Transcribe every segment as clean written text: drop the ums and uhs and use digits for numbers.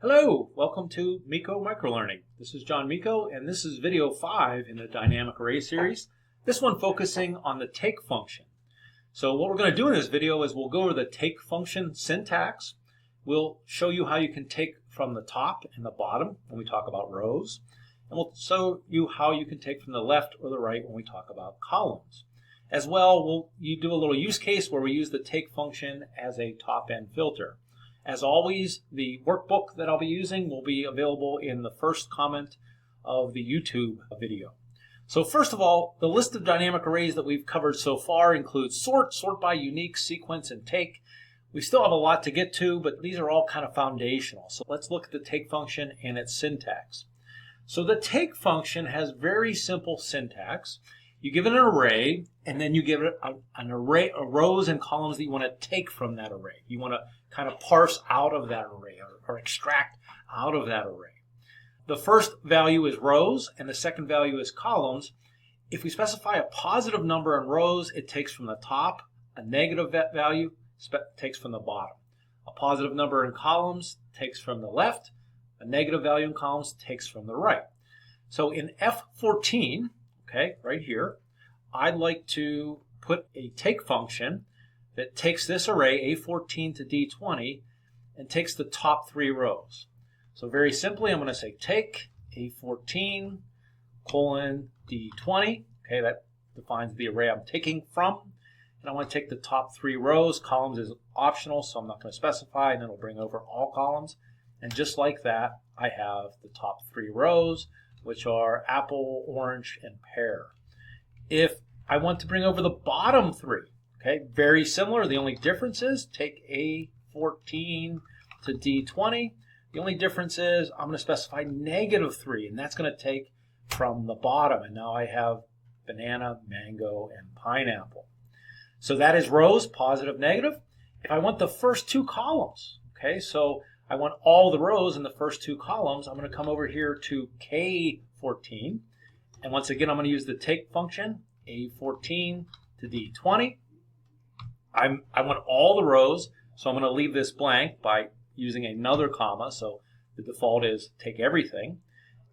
Hello, welcome to Miko Microlearning. This is John Miko, and this is video 5 in the dynamic array series. This one focusing on the take function. So what we're going to do in this video is we'll go over the take function syntax. We'll show you how you can take from the top and the bottom when we talk about rows. And we'll show you how you can take from the left or the right when we talk about columns. As well, you do a little use case where we use the take function as a top-end filter. As always, the workbook that I'll be using will be available in the first comment of the YouTube video. So first of all, the list of dynamic arrays that we've covered so far includes sort, sort by, unique, sequence, and take. We still have a lot to get to, but these are all kind of foundational. So let's look at the take function and its syntax. So the take function has very simple syntax. You give it an array, and then you give it an array of rows and columns that you want to take from that array. You want to kind of parse out of that array or extract out of that array. The first value is rows, and the second value is columns. If we specify a positive number in rows, it takes from the top. A negative value takes from the bottom. A positive number in columns takes from the left. A negative value in columns takes from the right. So in F14, okay, right here, I'd like to put a take function that takes this array, A14 to D20, and takes the top 3 rows. So very simply, I'm going to say take A14 colon D20. Okay, that defines the array I'm taking from. And I want to take the top 3 rows. Columns is optional, so I'm not going to specify, and then it'll bring over all columns. And just like that, I have the top 3 rows, which are apple, orange, and pear. If I want to bring over the bottom 3, okay, very similar. The only difference is take A14 to D20. The only difference is I'm going to specify -3, and that's going to take from the bottom. And now I have banana, mango, and pineapple. So that is rows, positive, negative. If I want the first 2 columns, okay, so I want all the rows in the first 2 columns, I'm going to come over here to K14. And once again, I'm going to use the take function, A14 to D20. I want all the rows, so I'm going to leave this blank by using another comma. So the default is take everything.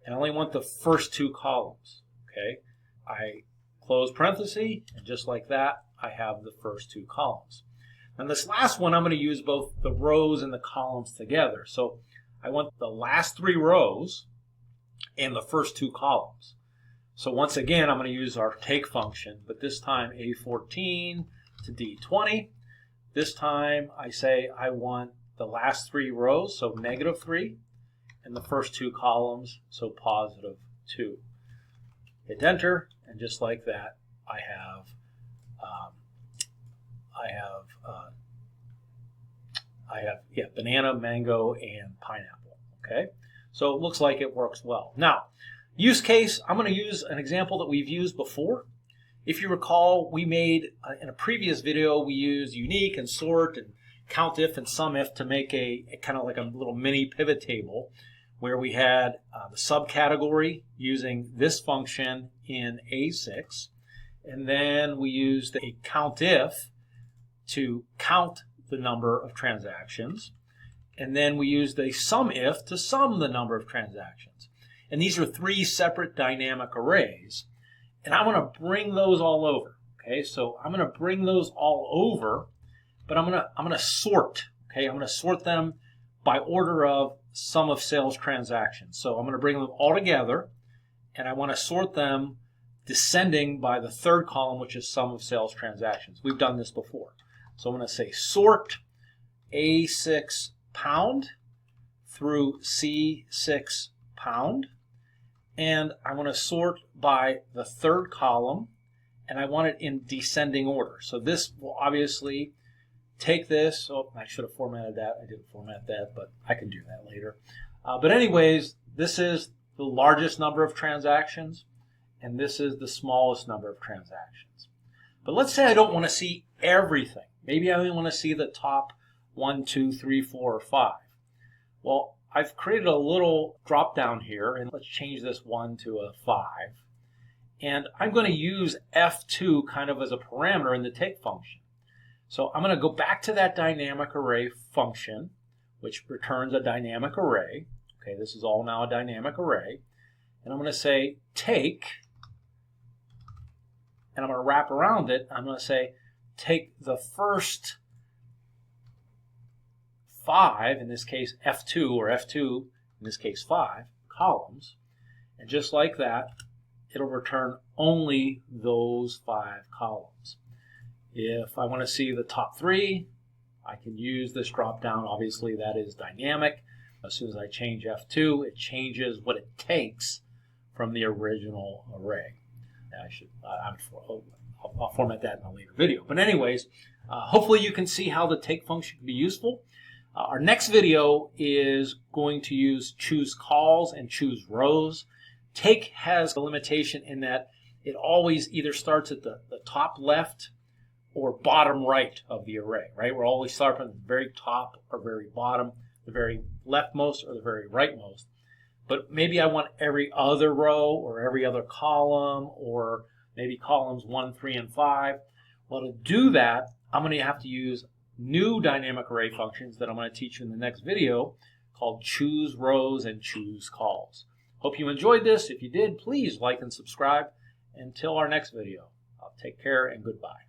And I only want the first 2 columns. Okay, I close parenthesis, and just like that, I have the first 2 columns. And this last one, I'm going to use both the rows and the columns together. So I want the last 3 rows and the first 2 columns. So once again, I'm going to use our take function, but this time A14 to D20. This time I say I want the last 3 rows, so -3, and the first 2 columns, so +2. Hit enter, and just like that, I have banana, mango, and pineapple. Okay, so it looks like it works well. Now, use case, I'm going to use an example that we've used before. If you recall, we made, in a previous video, we used unique and sort and COUNTIF and SUMIF to make a kind of like a little mini pivot table where we had the subcategory using this function in A6. And then we used a COUNTIF to count the number of transactions. And then we used a SUMIF to sum the number of transactions. And these are 3 separate dynamic arrays. And I want to bring those all over. Okay, so I'm going to bring those all over, but I'm going to sort. Okay, I'm going to sort them by order of sum of sales transactions. So I'm going to bring them all together, and I want to sort them descending by the 3rd column, which is sum of sales transactions. We've done this before. So I'm going to say sort A6 pound through C6 pound. And I want to sort by the 3rd column, and I want it in descending order. So this will obviously take this. Oh, I should have formatted that. I didn't format that, but I can do that later. But anyways, this is the largest number of transactions, and this is the smallest number of transactions. But let's say I don't want to see everything. Maybe I only want to see the top 1, 2, 3, 4, or 5. Well, I've created a little drop down here, and let's change this 1 to a 5. And I'm going to use F2 kind of as a parameter in the take function. So I'm going to go back to that dynamic array function which returns a dynamic array. Okay, this is all now a dynamic array. And I'm going to say take, and I'm going to wrap around it. I'm going to say take the first 5, in this case F2, or F2, in this case 5, columns. And just like that, it'll return only those 5 columns. If I want to see the top 3, I can use this drop down. Obviously, that is dynamic. As soon as I change F2, it changes what it takes from the original array. I'll format that in a later video. But anyways, hopefully you can see how the take function can be useful. Our next video is going to use CHOOSECOLS and CHOOSEROWS. Take has a limitation in that it always either starts at the top left or bottom right of the array, right? We're always starting at the very top or very bottom, the very leftmost or the very rightmost. But maybe I want every other row or every other column, or maybe columns 1, 3, and 5. Well, to do that, I'm going to have to use new dynamic array functions that I'm going to teach you in the next video called CHOOSEROWS and CHOOSECOLS. Hope you enjoyed this. If you did, please like and subscribe. Until our next video, take care and goodbye.